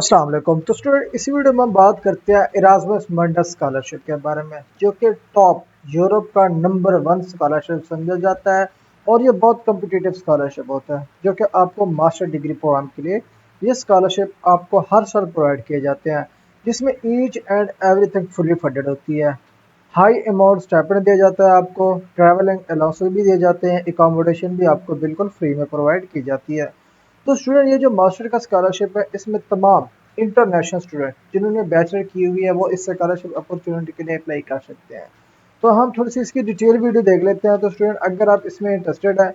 अस्सलाम वालेकुम। तो स्टूडेंट इसी वीडियो में हम बात करते हैं इरास्मस मंडस स्कॉलरशिप के बारे में, जो कि टॉप यूरोप का नंबर 1 स्कॉलरशिप समझा जाता है। और ये बहुत कम्पिटिटिव स्कॉलरशिप होता है, जो कि आपको मास्टर डिग्री प्रोग्राम के लिए ये स्कॉलरशिप आपको हर साल प्रोवाइड किए जाते हैं, जिसमें each and everything fully funded होती है। हाई अमाउंट स्टाइपेंड दिया जाता है, आपको ट्रैवलिंग अलाउंसेस भी दिए जाते हैं, एकोमोडेशन भी आपको बिल्कुल फ्री में प्रोवाइड की जाती है। तो स्टूडेंट ये जो मास्टर का स्कॉलरशिप है, इसमें तमाम इंटरनेशनल स्टूडेंट जिन्होंने बैचलर की हुई है वो इस स्कॉलरशिप अपॉर्चुनिटी के लिए अप्लाई कर सकते हैं। तो हम थोड़ी सी इसकी डिटेल वीडियो देख लेते हैं। तो स्टूडेंट अगर आप इसमें इंटरेस्टेड है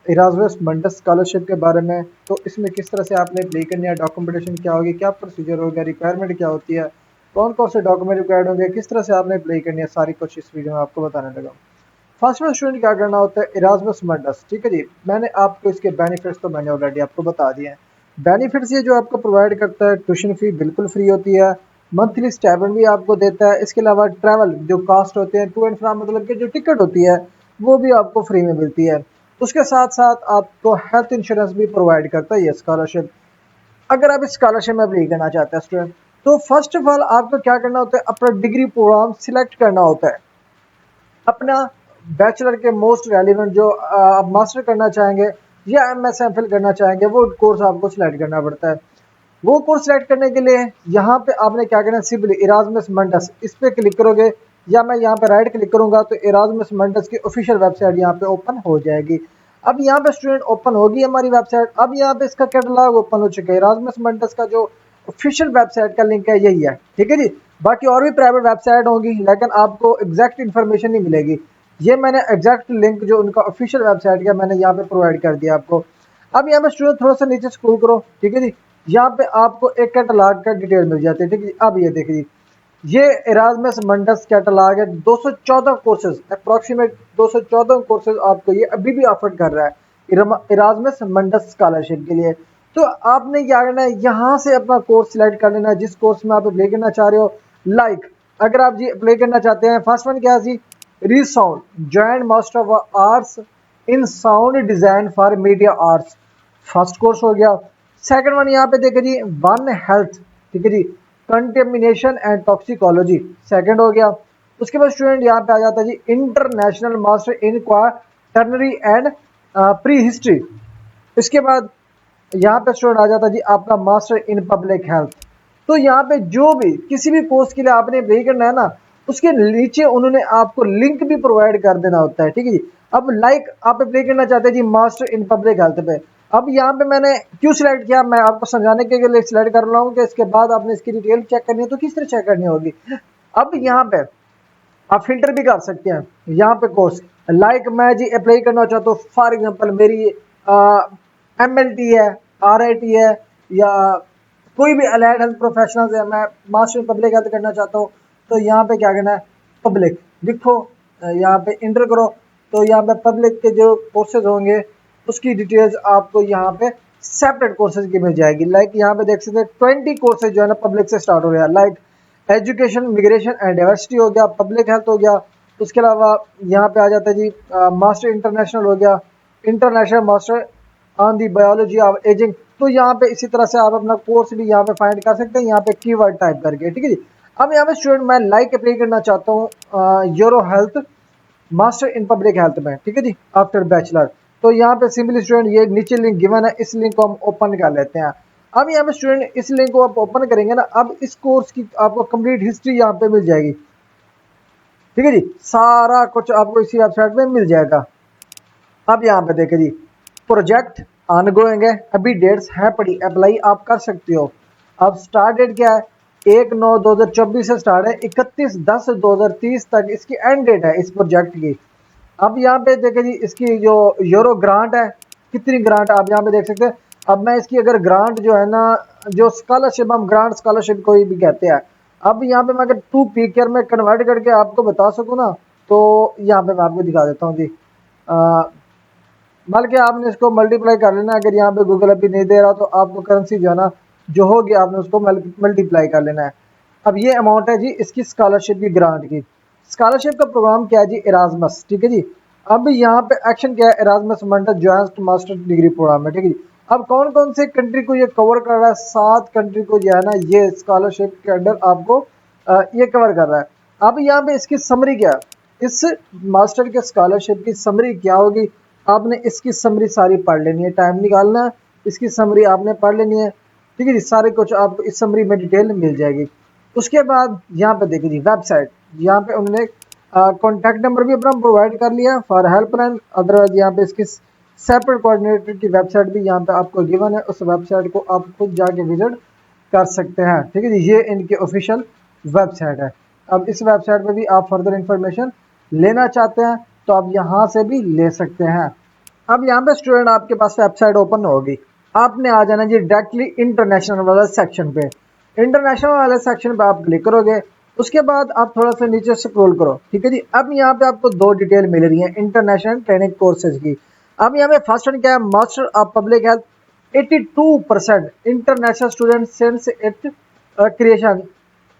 इरास्मस मंडस स्कॉलरशिप के बारे में, तो इसमें किस तरह से आपने अप्लाई करनी है, डॉक्यूमेंटेशन क्या होगी, क्या प्रोसीजर होगा, रिक्वायरमेंट क्या होती है, कौन कौन से डॉक्यूमेंट रिक्वायर्ड होंगे, किस तरह से आपने अप्लाई करनी है, सारी कुछ इस वीडियो में आपको बताने लगा। फर्स्ट में स्टूडेंट क्या करना होता है, इरास्मस मंडस, ठीक है जी। मैंने आपको इसके बेनिफिट्स तो मैंने ऑलरेडी आपको बता दिए हैं। बेनिफिट्स ये जो आपको प्रोवाइड करता है, ट्यूशन फी बिल्कुल फ्री होती है, मंथली स्टाइपेंड भी आपको देता है। इसके अलावा ट्रैवल जो कास्ट होते हैं टू एंड फ्रॉम, मतलब कि जो टिकट होती है वो भी आपको फ्री में मिलती है। उसके साथ साथ आपको हेल्थ इंश्योरेंस भी प्रोवाइड करता है ये स्कॉलरशिप। अगर आप इस स्कॉलरशिप में अप्लाई करना चाहते हैं स्टूडेंट, तो फर्स्ट ऑफ ऑल आपको क्या करना होता है, अपना डिग्री प्रोग्राम सिलेक्ट करना होता है। अपना बैचलर के मोस्ट रेलिवेंट जो आप मास्टर करना चाहेंगे या एमएस एमफिल करना चाहेंगे, वो कोर्स आपको सिलेक्ट करना पड़ता है। वो कोर्स सिलेक्ट करने के लिए यहाँ पे आपने क्या करना है, सिंपली इरास्मस मंडस इस पे क्लिक करोगे, या मैं यहाँ पे राइट क्लिक करूंगा तो इरास्मस मंडस की ऑफिशियल वेबसाइट यहाँ पे ओपन हो जाएगी। अब यहाँ पे स्टूडेंट ओपन होगी हमारी वेबसाइट। अब यहाँ पे इसका कैटलॉग ओपन हो चुका है। इरास्मस मंडस का जो ऑफिशियल वेबसाइट का लिंक है यही है, ठीक है जी। बाकी और भी प्राइवेट वेबसाइट होंगी, लेकिन आपको एग्जैक्ट इन्फॉर्मेशन नहीं मिलेगी। ये मैंने एग्जैक्ट लिंक जो उनका ऑफिशियल वेबसाइट का मैंने यहाँ पे प्रोवाइड कर दिया आपको। अब यहाँ पे स्टूडेंट थोड़ा सा नीचे स्क्रॉल करो, ठीक है जी। यहाँ पे आपको एक कैटलॉग का डिटेल मिल जाती है, ठीक है जी। अब ये देखिए, ये इरास्मस मंडस कैटलॉग है। 214 कोर्सेज, अप्रोक्सीमेट 214 कोर्सेज आपको ये अभी भी ऑफर कर रहा है इरास्मस मंडस स्कॉलरशिप के लिए। तो आपने क्या करना है, यहाँ से अपना कोर्स सिलेक्ट कर लेना है जिस कोर्स में आप अप्लाई करना चाह रहे हो। लाइक अगर आप जी अप्लाई करना चाहते हैं, फर्स्ट वन क्या है जी, resound joint master of arts in sound design for media arts, first course हो गया। सेकंड वन यहाँ पे देखिए जी, वन हेल्थ, ठीक है जी, कंटेमिनेशन एंड टॉक्सिकोलॉजी, सेकंड हो गया। उसके बाद स्टूडेंट यहाँ पे आ जाता है जी, international master in quaternary and prehistory. इसके बाद यहाँ पे स्टूडेंट आ जाता है जी आपका मास्टर इन पब्लिक हेल्थ। तो यहाँ पे जो भी किसी भी कोर्स के लिए आपने अप्लाई करना है ना, उसके नीचे उन्होंने आपको लिंक भी प्रोवाइड कर देना होता है, ठीक है जी। अब लाइक आप अप्लाई करना चाहते हैं जी मास्टर इन पब्लिक हेल्थ पे। अब यहाँ पे मैंने क्यों सिलेक्ट किया, मैं आपको समझाने के लिए सिलेक्ट कर रहा हूँ कि इसके बाद आपने इसकी डिटेल चेक करनी है तो किस तरह चेक करनी होगी। अब यहाँ पे आप फिल्टर भी कर सकते हैं यहाँ पे कोर्स। लाइक मैं जी अप्लाई करना चाहता हूँ, फॉर एग्जांपल मेरी एमएलटी है, आरआईटी है, या कोई भी अलाइड हेल्थ प्रोफेशनल्स है, मैं मास्टर इन पब्लिक हेल्थ करना चाहता हूँ। तो यहाँ पे क्या करना है, पब्लिक लिखो, यहाँ पे इंटर करो। तो यहाँ पे पब्लिक के जो कोर्सेज होंगे उसकी डिटेल्स आपको यहाँ पे सेपरेट कोर्सेज की मिल जाएगी। लाइक यहाँ पे देख सकते हैं 20 कोर्सेज जो है ना पब्लिक से स्टार्ट हो रहा है। Like education, migration and diversity हो गया, पब्लिक हेल्थ हो गया। उसके अलावा यहाँ पे आ जाता है जी मास्टर इंटरनेशनल हो गया, international master on the biology of ageing. तो यहाँ पे इसी तरह से आप अपना कोर्स भी यहाँ पे फाइंड कर सकते हैं, यहाँ पे कीवर्ड टाइप करके, ठीक है जी। अब यहाँ पे स्टूडेंट मैं लाइक अप्लाई करना चाहता हूँ euro health master in public health में, ठीक है जी, आफ्टर बैचलर। तो यहाँ पे सिंपली स्टूडेंट ये नीचे लिंक गिवन है, इस लिंक को हम ओपन कर लेते हैं। अब यहाँ पे स्टूडेंट इस लिंक को आप ओपन करेंगे ना, अब इस कोर्स की आपको कंप्लीट हिस्ट्री यहाँ पे मिल जाएगी, ठीक है जी। सारा कुछ आपको इसी वेबसाइट में मिल जाएगा। अब यहाँ पे देखिए जी, प्रोजेक्ट ऑनगोइंग है, अभी डेट्स हैं पड़ी, अप्लाई आप कर सकते हो। अब स्टार्ट डेट क्या है, 1/9/2024 से स्टार्ट है, 31/10/2030 तक इसकी एंड डेट है इस प्रोजेक्ट की। अब यहाँ पे देखिए जी, इसकी जो यूरो ग्रांट है, कितनी ग्रांट आप यहाँ पे देख सकते हैं। अब मैं इसकी अगर ग्रांट जो है ना, जो स्कॉलरशिप हम ग्रांट स्कॉलरशिप कोई भी कहते हैं, अब यहाँ पे मैं अगर 2 पीकेयर में कन्वर्ट करके आपको बता सकूँ ना, तो यहाँ पे मैं आपको दिखा देता हूँ जी। बल्कि आपने इसको मल्टीप्लाई कर लेना, अगर यहाँ पे गूगल अभी नहीं दे रहा तो आपको करेंसी जो है ना जो होगी आपने उसको मल्टीप्लाई कर लेना है। अब ये अमाउंट है जी इसकी स्कॉलरशिप की ग्रांट की। स्कॉलरशिप का प्रोग्राम क्या है जी, इरास्मस, ठीक है जी। अब यहाँ पे एक्शन क्या है, Erasmus Mundus joint master degree programme है, ठीक है जी। अब कौन कौन से कंट्री को ये कवर कर रहा है, 7 कंट्री को जो है ना ये स्कॉलरशिप के अंडर आपको ये कवर कर रहा है। अब यहाँ पे इसकी समरी क्या है, इस मास्टर के स्कॉलरशिप की समरी क्या होगी, आपने इसकी समरी सारी पढ़ लेनी है, टाइम निकालना है, इसकी समरी आपने पढ़ लेनी है, ठीक है जी। सारे कुछ आपको इस समरी में डिटेल मिल जाएगी। उसके बाद यहाँ पे देखिए जी वेबसाइट, यहाँ पे उन्होंने कॉन्टैक्ट नंबर भी अपना प्रोवाइड कर लिया फॉर हेल्पलाइन। अदरवाइज यहाँ पे इसकी सेपरेट कोऑर्डिनेटर की वेबसाइट भी यहाँ पे आपको गिवन है, उस वेबसाइट को आप खुद जाके विजिट कर सकते हैं, ठीक है जी। ये इनकी ऑफिशियल वेबसाइट है। अब इस वेबसाइट पे भी आप फर्दर इंफॉर्मेशन लेना चाहते हैं तो आप यहाँ से भी ले सकते हैं। अब यहाँ पे स्टूडेंट आपके पास वेबसाइट ओपन होगी, आपने आ जाना जी डायरेक्टली इंटरनेशनल वाले सेक्शन पे। इंटरनेशनल वाले सेक्शन पे आप क्लिक करोगे, उसके बाद आप थोड़ा सा नीचे स्क्रॉल करो, ठीक है जी। अब यहाँ पे आपको 2 डिटेल मिल रही है इंटरनेशनल ट्रेनिंग कोर्सेज की। अब यहाँ पे फर्स्ट वन क्या है, master of public health, 82% international student since it creation.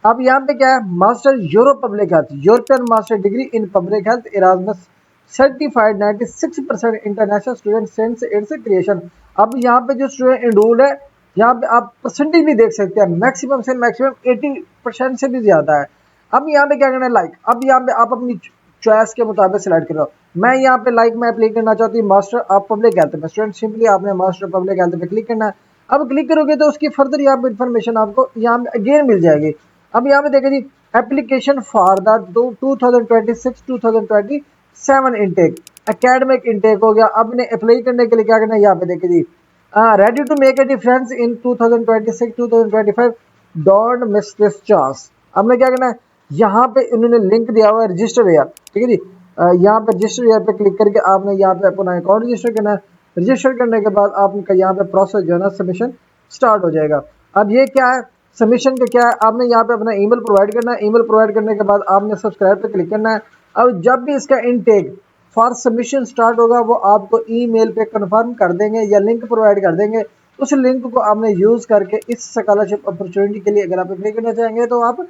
अब यहाँ पे क्या है, master Europe public health, European master degree in public health Erasmus certified 96% international student since it's creation. अब यहाँ पे जो स्टूडेंट एनरोल्ड है, यहाँ पे आप परसेंटेज भी देख सकते हैं, मैक्सिमम से मैक्सिमम 80% से भी ज्यादा है। अब यहाँ पे क्या करना है, लाइक, अब यहाँ पे आप अपनी चॉइस के मुताबिक सिलेक्ट करो। मैं यहाँ पे लाइक मैं अप्लाई करना चाहती हूँ मास्टर ऑफ पब्लिक हेल्थ में, स्टूडेंट सिंपली आपने मास्टर पब्लिक हेल्थ पे क्लिक करना है। अब क्लिक करोगे तो उसकी फर्दर यहाँ पे इन्फॉर्मेशन आपको यहाँ पे अगेन मिल जाएगी। अब यहाँ पे देखिए जी application for the 2026-2027 intake, academic intake हो गया। अब इन्हें अप्लाई करने के लिए क्या करना है, यहाँ पे देखिए जी ready to make a difference in 2026-2025, don't miss this chance. हमने क्या करना है, यहाँ पे इन्होंने लिंक दिया हुआ है रजिस्टर हेयर, ठीक है जी। यहाँ पे रजिस्टर हेयर पे क्लिक करके आपने यहाँ पे अपना अकाउंट रजिस्टर करना है। रजिस्टर करने के बाद आपका यहाँ पे प्रोसेस जो है ना सबमिशन स्टार्ट हो जाएगा। अब ये क्या है, सबमिशन का क्या है, आपने यहाँ पे अपना ईमेल प्रोवाइड करना है। ईमेल प्रोवाइड करने के बाद आपने सब्सक्राइब पे क्लिक करना है। अब जब भी इसका इनटेक फॉर सबमिशन स्टार्ट होगा वो आपको ईमेल पे कंफर्म कर देंगे या लिंक प्रोवाइड कर देंगे। उस लिंक को आपने यूज़ करके इस स्कॉलरशिप अपॉर्चुनिटी के लिए अगर आप अप्लाई करना चाहेंगे तो आप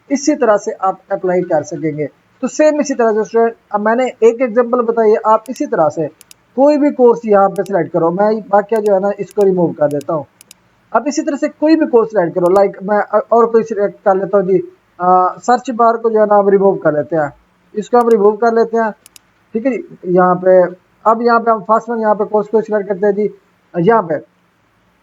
इसी तरह से आप अप्लाई कर सकेंगे। तो सेम इसी तरह से स्टूडेंट, अब मैंने एक एग्जांपल बताई है, आप इसी तरह से कोई भी कोर्स यहाँ पे सिलेक्ट करो। मैं वाक्य जो है ना इसको रिमूव कर देता हूँ। अब इसी तरह से कोई भी कोर्स सिलेक्ट करो, लाइक मैं और कोई सिलेक्ट कर लेता हूँ जी, सर्च बार को जो है ना हम रिमूव कर लेते हैं, इसको हम रिमूव कर लेते हैं, ठीक है जी। यहाँ पे अब यहाँ पे हम फर्स्ट वन यहाँ पे कोर्स को सिलेक्ट करते हैं जी, यहाँ पे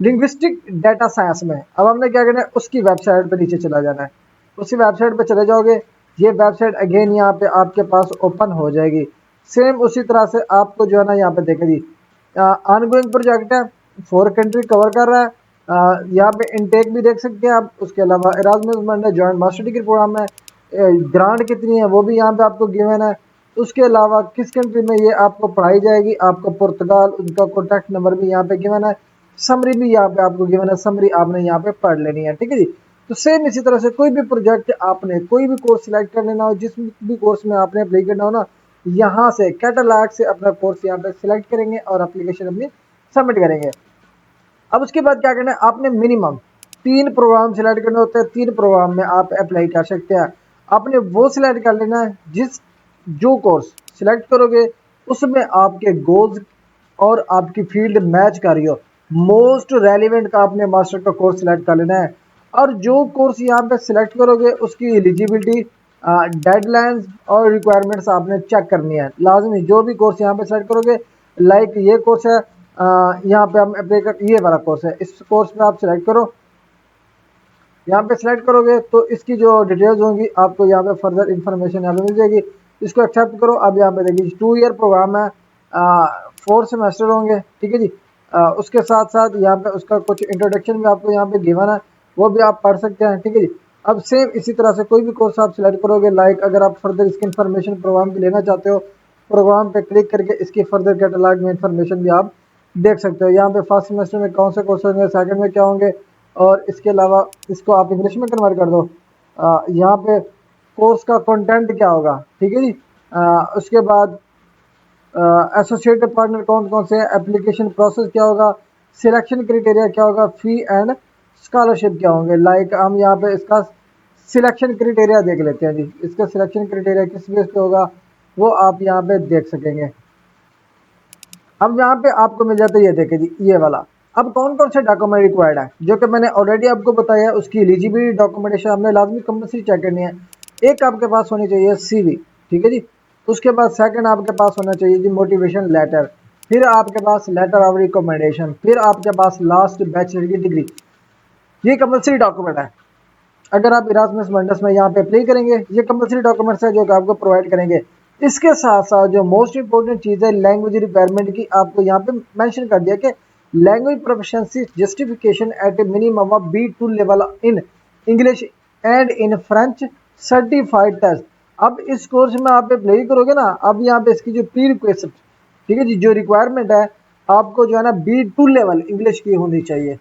लिंग्विस्टिक डाटा साइंस में। अब हमने क्या करना है, उसकी वेबसाइट पे नीचे चला जाना है, उसी वेबसाइट पे चले जाओगे, ये वेबसाइट अगेन यहाँ पे आपके पास ओपन हो जाएगी। सेम उसी तरह से आपको जो है ना यहाँ पे देखें जी ऑनगोइंग प्रोजेक्ट है, 4 कंट्री कवर कर रहा है। यहाँ पे इनटेक भी देख सकते हैं आप। उसके अलावा Erasmus Mundus joint master degree programme है, ग्रांट कितनी है वो भी यहाँ पे आपको गिवन है। उसके अलावा किस कंट्री में ये आपको पढ़ाई जाएगी, आपको पुर्तगाल, उनका कॉन्टैक्ट नंबर भी यहाँ पे गिवन है, समरी भी यहाँ पे आपको गिवन है, समरी आपने यहाँ पे पढ़ लेनी है, ठीक है जी। तो सेम इसी तरह से कोई भी प्रोजेक्ट आपने कोई भी कोर्स सिलेक्ट कर लेना हो, जिस भी कोर्स में आपने अप्लाई करना हो ना, यहाँ से कैटलॉग से अपना कोर्स यहाँ पे सिलेक्ट करेंगे और एप्लीकेशन अपनी सबमिट करेंगे। अब उसके बाद क्या करना है, आपने मिनिमम 3 प्रोग्राम सिलेक्ट करने होते हैं, 3 प्रोग्राम में आप अप्लाई कर सकते हैं। आपने वो सिलेक्ट कर लेना है जो कोर्स सिलेक्ट करोगे उसमें आपके गोल्स और आपकी फील्ड मैच कर रही हो, मोस्ट रेलिवेंट का आपने मास्टर का कोर्स सिलेक्ट कर लेना है। और जो कोर्स यहाँ पे सिलेक्ट करोगे उसकी एलिजिबिलिटी, डेडलाइंस और रिक्वायरमेंट्स आपने चेक करनी है लाजमी। जो भी कोर्स यहाँ पे सिलेक्ट करोगे, लाइक ये कोर्स है, यहाँ पे हम अप्लाई कर, ये वाला कोर्स है, इस कोर्स में आप सिलेक्ट करो। यहाँ पे सिलेक्ट करोगे तो इसकी जो डिटेल्स होंगी आपको यहाँ पे फर्दर इन्फॉर्मेशन यहाँ पे मिल जाएगी, इसको एक्सेप्ट करो। अब यहाँ पे देखिए 2 ईयर प्रोग्राम है, 4 सेमेस्टर होंगे, ठीक है जी। उसके साथ साथ यहाँ पे उसका कुछ इंट्रोडक्शन भी आपको यहाँ पे गिवन है, वो भी आप पढ़ सकते हैं, ठीक है जी। अब सेम इसी तरह से कोई भी कोर्स आप सिलेक्ट करोगे, लाइक अगर आप फर्दर इसकी इन्फॉर्मेशन प्रोग्राम की लेना चाहते हो, प्रोग्राम पे क्लिक करके इसकी फर्दर कैटलॉग में इन्फॉर्मेशन भी आप देख सकते हो। यहाँ पे फर्स्ट सेमेस्टर में कौन से कोर्स होंगे, सेकंड में क्या होंगे, और इसके अलावा इसको आप इंग्लिश में कन्वर्ट कर दो, यहाँ पे कोर्स का कंटेंट क्या होगा, ठीक है जी। उसके बाद एसोसिएट पार्टनर कौन कौन से, एप्लीकेशन प्रोसेस क्या होगा, सिलेक्शन क्राइटेरिया क्या होगा, फी एंड स्कॉलरशिप क्या होंगे। लाइक हम यहाँ पे इसका सिलेक्शन क्राइटेरिया देख लेते हैं जी, इसका सिलेक्शन क्राइटेरिया किस बेस पे होगा वो आप यहाँ पे देख सकेंगे। अब यहाँ पे आपको मिल जाता है, ये देखे जी ये वाला, अब कौन कौन से डॉक्यूमेंट रिक्वायर्ड है जो कि मैंने ऑलरेडी आपको बताया, उसकी एलिजिबिलिटी डॉक्यूमेंटेशन आपने लाजमी कंपल्सरी चेक करनी है। एक आपके पास होनी चाहिए सीवी, ठीक है जी। उसके बाद सेकंड आपके पास होना चाहिए जी मोटिवेशन लेटर, फिर आपके पास लेटर ऑफ रिकमेंडेशन, फिर आपके पास लास्ट बैचलर की डिग्री। ये कंपल्सरी डॉक्यूमेंट है। अगर आप इरास्मस मंडस में यहाँ पे अप्लाई करेंगे, ये कंपल्सरी डॉक्यूमेंट्स है जो कि आपको प्रोवाइड करेंगे। इसके साथ साथ जो मोस्ट इंपॉर्टेंट चीज़ है लैंग्वेज रिक्वायरमेंट की, आपको यहाँ पे मेंशन कर दिया कि language proficiency justification at a minimum of B2 level in English and in French certified test. अब इस कोर्स में आप अप्लाई करोगे ना, अब यहाँ पे इसकी जो प्री रिक्वेस्ट, ठीक है जी, जो रिक्वायरमेंट है आपको जो है ना B2 लेवल इंग्लिश की होनी चाहिए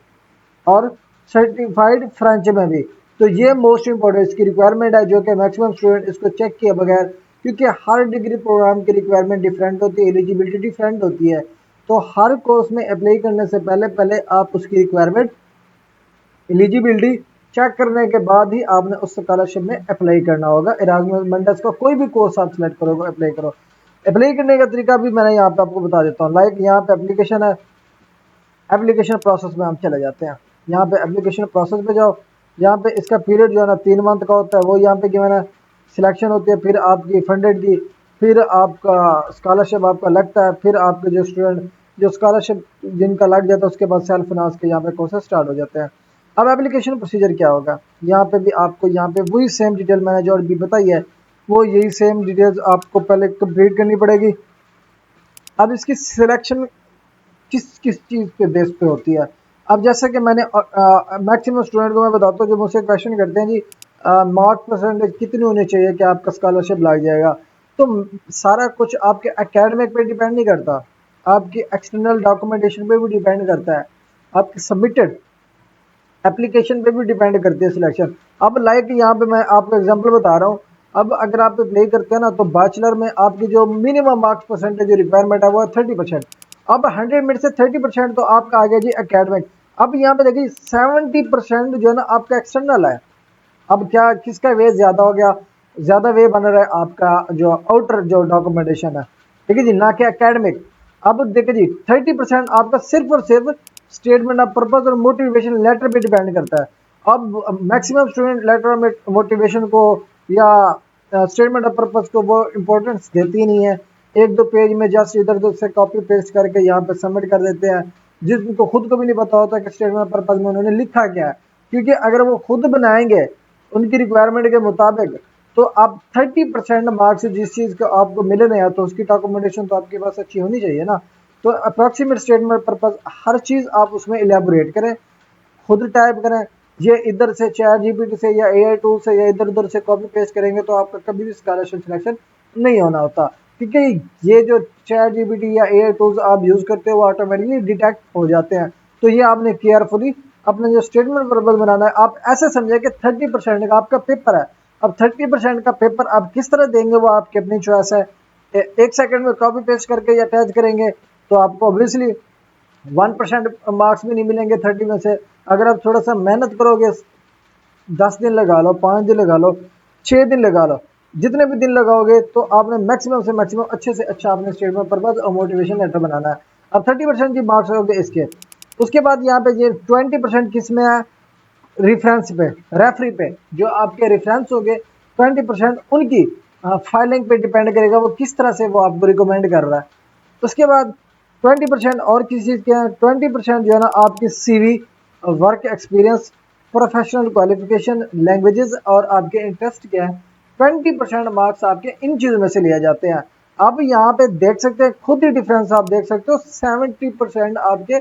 और सर्टिफाइड फ्रेंच में भी। तो ये मोस्ट इंपॉर्टेंट इसकी रिक्वायरमेंट है जो कि मैक्सिमम स्टूडेंट इसको चेक किए बगैर, क्योंकि हर डिग्री प्रोग्राम की रिक्वायरमेंट डिफरेंट होती है, एलिजिबिलिटी डिफरेंट होती है। तो हर कोर्स में अप्लाई करने से पहले पहले आप उसकी रिक्वायरमेंट एलिजिबिलिटी चेक करने के बाद ही आपने उस स्कॉलरशिप में अप्लाई करना होगा। इरास्मस मंडस का कोई भी कोर्स आप सिलेक्ट करोगे, अप्लाई करो। अप्लाई करने का तरीका भी मैंने यहाँ पे आपको बता देता हूँ। लाइक यहाँ पे एप्लीकेशन है, एप्लीकेशन प्रोसेस में हम चले जाते हैं। यहाँ पे एप्लीकेशन प्रोसेस पे जाओ, यहाँ पे इसका पीरियड जो है ना 3 मंथ का होता है, वो यहाँ पे गिवन है। सिलेक्शन होती है, फिर आपकी फंडेड की, फिर आपका स्कॉलरशिप आपका लगता है, फिर आपके जो स्टूडेंट जो स्कॉलरशिप जिनका लग जाता है उसके बाद सेल्फ फिनांस के यहाँ पे कोर्सेज स्टार्ट हो जाते हैं। अब एप्लीकेशन प्रोसीजर क्या होगा, यहाँ पे भी आपको यहाँ पे वही सेम डिटेल मैंने जो अभी बताई है, वो यही सेम डिटेल्स आपको पहले कंप्लीट करनी पड़ेगी। अब इसकी सिलेक्शन किस किस चीज़ पे बेस पे होती है। अब जैसे कि मैंने मैक्सिमम स्टूडेंट को मैं बताता हूँ जो मुझसे क्वेश्चन करते हैं जी मार्क परसेंटेज कितनी होनी चाहिए कि आपका स्कॉलरशिप लग जाएगा। तो सारा कुछ आपके एकेडमिक पे डिपेंड नहीं करता, आपकी एक्सटर्नल डॉक्यूमेंटेशन पे भी डिपेंड करता है, आपकी सबमिटेड एप्लीकेशन पे भी डिपेंड करती है सिलेक्शन। अब लाइक यहाँ पे मैं आपको एग्जांपल बता रहा हूँ। अब अगर आप अप्लाई करते हैं ना, तो बैचलर में आपकी जो मिनिमम मार्क्स परसेंटेज जो रिक्वायरमेंट है वो है 30%। अब 100 में से 30% तो आपका आ गया जी एकेडमिक। अब यहाँ पे देखिए 70% जो है ना आपका एक्सटर्नल है। अब क्या किसका वे ज़्यादा हो गया, ज़्यादा वे बन रहा है आपका जो आउटर जो डॉक्यूमेंटेशन है, ठीक है जी, ना कि एकेडमिक। अब देखिए जी 30% आपका सिर्फ और सिर्फ स्टेटमेंट ऑफ पर्पस और मोटिवेशन लेटर पे डिपेंड करता है। अब मैक्सिमम स्टूडेंट लेटर में मोटिवेशन को या स्टेटमेंट ऑफ पर्पस को वो इम्पोर्टेंस देती ही नहीं है। एक दो पेज में जस्ट इधर उधर से कॉपी पेस्ट करके यहाँ पे सबमिट कर देते हैं, जिनको खुद को भी नहीं पता होता कि स्टेटमेंट ऑफ पर्पस में उन्होंने लिखा क्या है। क्योंकि अगर वो खुद बनाएंगे उनकी रिक्वायरमेंट के मुताबिक, तो आप 30% मार्क्स जिस चीज़ को आपको मिल रहे हैं तो उसकी डॉक्यूमेंटेशन तो आपके पास अच्छी होनी चाहिए ना। तो अप्रॉक्सीमेट स्टेटमेंट पर्पस हर चीज़ आप उसमें इलेबोरेट करें, खुद टाइप करें। ये इधर से चैट जीपीटी से या एआई टूल से या इधर उधर से कॉपी पेस्ट करेंगे तो आपका कभी भी स्कॉलरशिप सिलेक्शन नहीं होना होता। क्योंकि ये जो चैट जीपीटी या एआई टूल्स आप यूज़ करते हो वो ऑटोमेटिकली डिटेक्ट हो जाते हैं। तो ये आपने केयरफुली अपना जो स्टेटमेंट पर्पस बनाना है, आप ऐसे समझे कि 30% का आपका पेपर है। अब 30% का पेपर आप किस तरह देंगे वो आपकी अपनी चॉइस है। 1 सेकंड में कॉपी पेस्ट करके या अटैच करेंगे तो आपको ऑब्वियसली 1% मार्क्स भी नहीं मिलेंगे 30 में से। अगर आप थोड़ा सा मेहनत करोगे, 10 दिन लगा लो, 5 दिन लगा लो, 6 दिन लगा लो, जितने भी दिन लगाओगे तो आपने मैक्सिमम से मैक्सिमम अच्छे से अच्छा अपने स्टेटमेंट पर्पस और मोटिवेशन लेटर बनाना है। अब 30% की मार्क्स होंगे इसके। उसके बाद यहाँ पे ये 20% किस में है, रेफरेंस पे, रेफरी पे, जो आपके रेफरेंस हो गए 20% उनकी फाइलिंग पे डिपेंड करेगा वो किस तरह से वो आपको रिकमेंड कर रहा है। उसके बाद 20% और किस चीज़ के हैं, 20% जो है ना आपकी CV, work experience, professional qualification, languages और आपके इंटरेस्ट के हैं। 20% मार्क्स आपके इन चीज़ों में से लिए जाते हैं। अब यहाँ पे देख सकते हैं, खुद ही डिफरेंस आप देख सकते हो। 70% आपके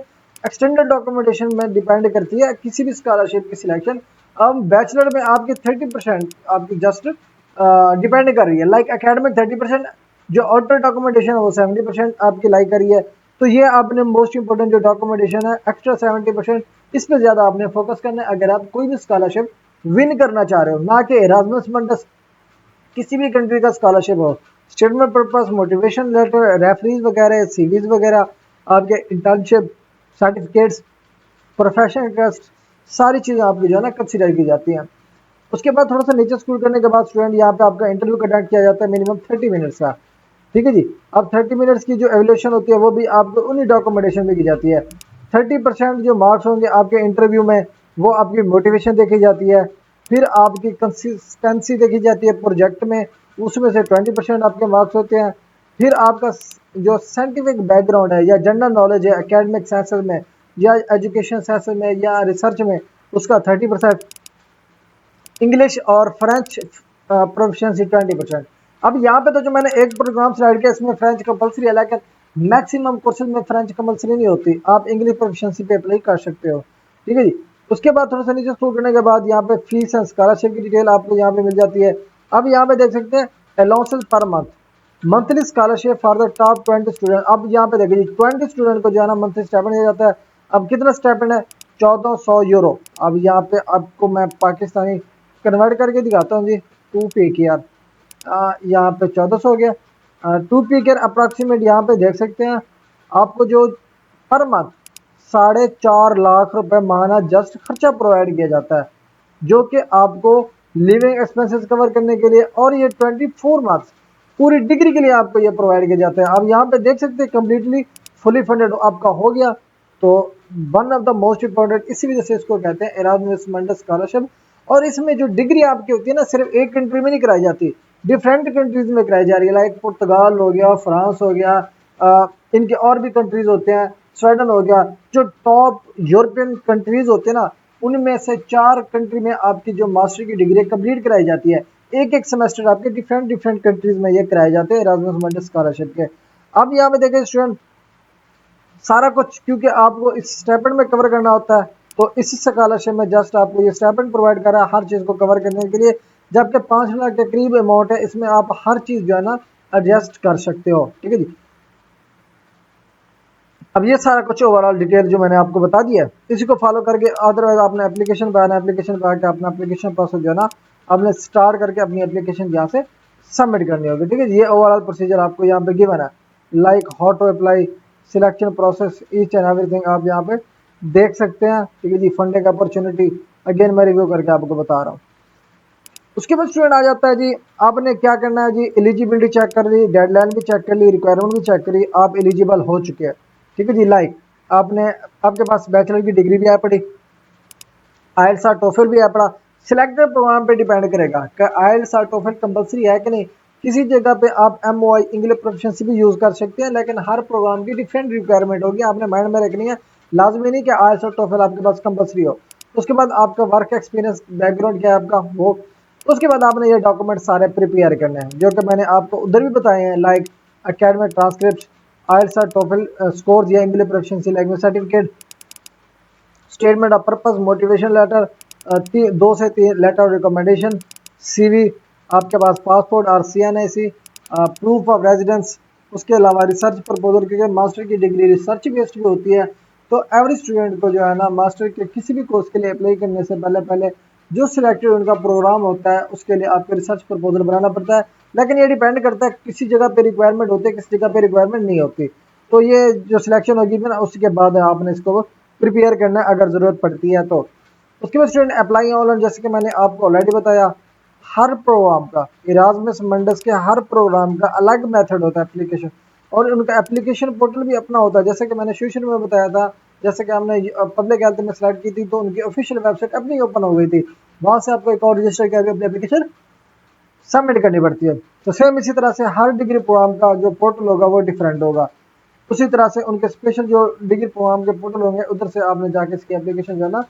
एक्सटेंडेड डॉक्यूमेंटेशन में डिपेंड करती है किसी भी स्कॉलरशिप की सिलेक्शन। अब बैचलर में आपकी 30% आपकी जस्ट डिपेंड कर रही है। लाइक एकेडमिक 30%, जो आउटर डॉक्यूमेंटेशन है वो 70% आपकी लाई कर रही है। तो ये आपने मोस्ट इंपॉर्टेंट जो डॉक्यूमेंटेशन है एक्स्ट्रा 70%, इस पर ज़्यादा आपने फोकस करना है अगर आप कोई भी स्कॉलरशिप विन करना चाह रहे हो, ना कि इरास्मस मंडस किसी भी कंट्री का स्कॉलरशिप हो। Statement purpose, motivation letter, referees वगैरह, सीवीज वगैरह, आपके इंटर्नशिप सर्टिफिकेट्स, प्रोफेशनल ट्रस्ट, सारी चीज़ें आपकी जो है ना कंसीडर की जाती हैं। उसके बाद थोड़ा सा नीचे स्क्रॉल करने के बाद स्टूडेंट यहाँ पे आपका इंटरव्यू कंडक्ट किया जाता है मिनिमम 30 मिनट्स का, ठीक है जी। अब 30 मिनट्स की जो एवल्यूशन होती है वो भी आपको उन्हीं डॉक्यूमेंटेशन में की जाती है। 30% जो मार्क्स होंगे आपके इंटरव्यू में वो आपकी मोटिवेशन देखी जाती है, फिर आपकी कंसिस्टेंसी देखी जाती है प्रोजेक्ट में, उसमें से 20% आपके मार्क्स होते हैं। फिर आपका जो साइंटिफिक बैकग्राउंड है या जनरल नॉलेज है एकेडमिक साइंसेज में या एजुकेशन साइंसेज में या रिसर्च में, उसका 30%। इंग्लिश और फ्रेंच प्रोफिशिएंसी 20%। अब यहाँ पे तो जो मैंने एक प्रोग्राम स्लाइड किया इसमें फ्रेंच कंपलसरी है, लेकिन मैक्सिमम कोर्सेज में फ्रेंच कंपलसरी नहीं होती, आप इंग्लिश प्रोफिशिएंसी पे अप्लाई कर सकते हो। ठीक है जी। उसके बाद थोड़ा सा नीचे स्क्रॉल करने के बाद यहाँ पे फीस एंड स्कॉलरशिप की डिटेल आपको यहाँ पे मिल जाती है। अब यहाँ पे देख सकते हैं allowances per month, monthly scholarship for the top 20 student. अब यहाँ पे देखिए 20 स्टूडेंट को जो है ना मंथली स्टाइपेंड दिया जाता है। अब कितना स्टाइपेंड है? 1400 यूरो। अब यहाँ पे आपको मैं पाकिस्तानी कन्वर्ट करके दिखाता हूँ जी, 2 पी के आर, यहाँ पे 1400 हो गया। 2 पी के आर अप्रॉक्सीमेट यहाँ पे देख सकते हैं आपको जो पर मंथ 4.5 लाख रुपए माना जस्ट खर्चा प्रोवाइड किया जाता है, जो कि आपको लिविंग एक्सपेंसेस कवर करने के लिए, और ये 24 मार्क्स पूरी डिग्री के लिए आपको ये प्रोवाइड किया जाता है। अब यहाँ पे देख सकते हैं कम्प्लीटली फुली फंडेड आपका हो गया। तो one of the most important, इसी वजह से इसको कहते हैं एरास्मस मंडस स्कॉलरशिप। और इसमें जो डिग्री आपकी होती है ना, सिर्फ एक कंट्री में नहीं कराई जाती, डिफरेंट कंट्रीज में कराई जा रही है। लाइक पुर्तगाल हो गया, फ्रांस हो गया, इनके और भी कंट्रीज होते हैं, स्वीडन हो गया, जो टॉप यूरोपियन कंट्रीज होते हैं ना, उनमें से 4 कंट्री में आपकी जो मास्टर की डिग्री कंप्लीट कराई जाती है। एक एक सेमेस्टर आपके डिफरेंट डिफरेंट कंट्रीज में ये कराए जाते हैं एरास्मस मंडस स्कॉलरशिप के। अब यहाँ पे देखें स्टूडेंट, सारा कुछ क्योंकि आपको इस स्टाइपेंड में कवर करना होता है, तो इस स्कॉलरशिप में जस्ट आपको ये स्टाइपेंड प्रोवाइड कर रहा है हर चीज़ को कवर करने के लिए। जबकि 5 लाख के करीब अमाउंट है, इसमें आप हर चीज़ जो है ना एडजस्ट कर सकते हो। ठीक है जी। अब ये सारा कुछ ओवरऑल डिटेल जो मैंने आपको बता दिया है, इसी को फॉलो करके अदरवाइज आपने एप्लीकेशन पे आना, एप्लीकेशन पे आके अपना एप्लीकेशन प्रोसेस जो है ना आपने स्टार्ट करके अपनी एप्लीकेशन यहाँ से सबमिट करनी होगी। ठीक है, ये ओवरऑल प्रोसीजर आपको यहाँ पे गिवन है, like how to apply, selection process, each and everything आप यहाँ पे देख सकते हैं। ठीक है जी। फंडिंग अपॉर्चुनिटी अगेन मैं रिव्यू करके आपको बता रहा हूँ। उसके बाद स्टूडेंट आ जाता है जी, आपने क्या करना है जी, एलिजिबिलिटी चेक कर ली, डेडलाइन भी चेक कर ली, रिक्वायरमेंट भी चेक करी, आप एलिजिबल हो चुके हैं। ठीक है जी। लाइक आपने, आपके पास बैचलर की डिग्री भी है पड़ी, आइल्स और टोफल भी है पड़ा। सिलेक्टेड प्रोग्राम पे डिपेंड करेगा कि आइल्स और टोफल कंपलसरी है कि नहीं। किसी जगह पे आप MOI इंग्लिश प्रोफिशिएंसी भी यूज़ कर सकते हैं, लेकिन हर प्रोग्राम की डिफरेंट रिक्वायरमेंट होगी, आपने माइंड में रखनी है। लाजमी नहीं कि आइल्स और टोफल आपके पास कंपलसरी हो। उसके बाद आपका वर्क एक्सपीरियंस बैकग्राउंड क्या है आपका वो। उसके बाद आपने ये डॉक्यूमेंट सारे प्रिपेयर करने हैं जो कि मैंने आपको उधर भी बताए हैं, लाइक अकेडमिक ट्रांसक्रिप्ट, आइल्स और टोफल स्कोर या English proficiency language certificate, statement of purpose, motivation letter, 2 से 3 लेटर ऑफ रिकमेंडेशन, CV, आपके पास पासपोर्ट और CNIC, प्रूफ ऑफ रेजिडेंस। उसके अलावा रिसर्च प्रपोजल, क्योंकि मास्टर की डिग्री रिसर्च बेस्ड भी होती है, तो एवरी स्टूडेंट को जो है ना मास्टर के किसी भी कोर्स के लिए अप्लाई करने से पहले पहले जो सिलेक्टेड उनका प्रोग्राम होता है उसके लिए आपको रिसर्च प्रपोजल बनाना पड़ता है। लेकिन ये डिपेंड करता है, किसी जगह पे रिक्वायरमेंट होती है, किसी जगह पे रिक्वायरमेंट नहीं होती। तो ये जो सिलेक्शन होगी ना उसके बाद आपने इसको प्रिपेयर करना है अगर ज़रूरत पड़ती है तो। उसके बाद स्टूडेंट अप्लाई ऑनलाइन, जैसे कि मैंने आपको ऑलरेडी बताया, हर प्रोग्राम का, इरास्मस मंडस के हर प्रोग्राम का अलग मेथड होता है एप्लीकेशन, और उनका एप्लीकेशन पोर्टल भी अपना होता है। जैसे कि मैंने शुरू में बताया था, जैसे कि हमने पब्लिक हेल्थ में सेलेक्ट की थी तो उनकी ऑफिशियल वेबसाइट अपनी ओपन हो गई थी, वहाँ से आपको एक और रजिस्टर करके अपनी एप्लीकेशन सबमिट करनी पड़ती है। तो सेम इसी तरह से हर डिग्री प्रोग्राम का जो पोर्टल होगा वो डिफरेंट होगा। उसी तरह से उनके स्पेशल जो डिग्री प्रोग्राम के पोर्टल होंगे उधर से आपने जाके इसकी एप्लीकेशन जो है ना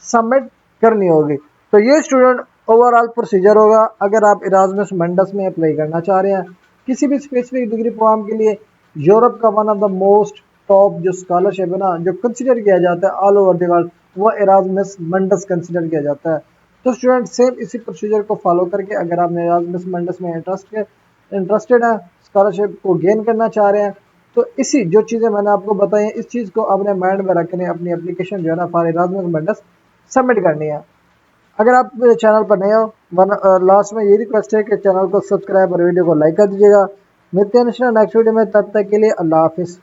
सबमिट करनी होगी। तो ये स्टूडेंट ओवरऑल प्रोसीजर होगा अगर आप इरास्मस मंडस में अप्लाई करना चाह रहे हैं किसी भी स्पेसिफिक डिग्री प्रोग्राम के लिए। यूरोप का one of the most top जो स्कॉलरशिप है ना, जो कंसिडर किया जाता है ऑल ओवर द वर्ल्ड, वो इरास्मस मंडस कंसिडर किया जाता है। तो स्टूडेंट सेम इसी प्रोसीजर को फॉलो करके अगर आपने इरास्मस मंडस में इंटरेस्टेड है, स्कॉलरशिप को गेन करना चाह रहे हैं, तो इसी जो चीज़ें मैंने आपको बताई हैं इस चीज़ को अपने माइंड में रखने अपनी एप्लीकेशन जो है ना फॉर इरास्मस मंडस सबमिट करनी है। अगर आप मेरे चैनल पर नए हो, लास्ट में ये रिक्वेस्ट है कि चैनल को सब्सक्राइब और वीडियो को लाइक कर दीजिएगा। मिलते हैं नेक्स्ट वीडियो में, तब तक के लिए अल्लाह हाफिज़।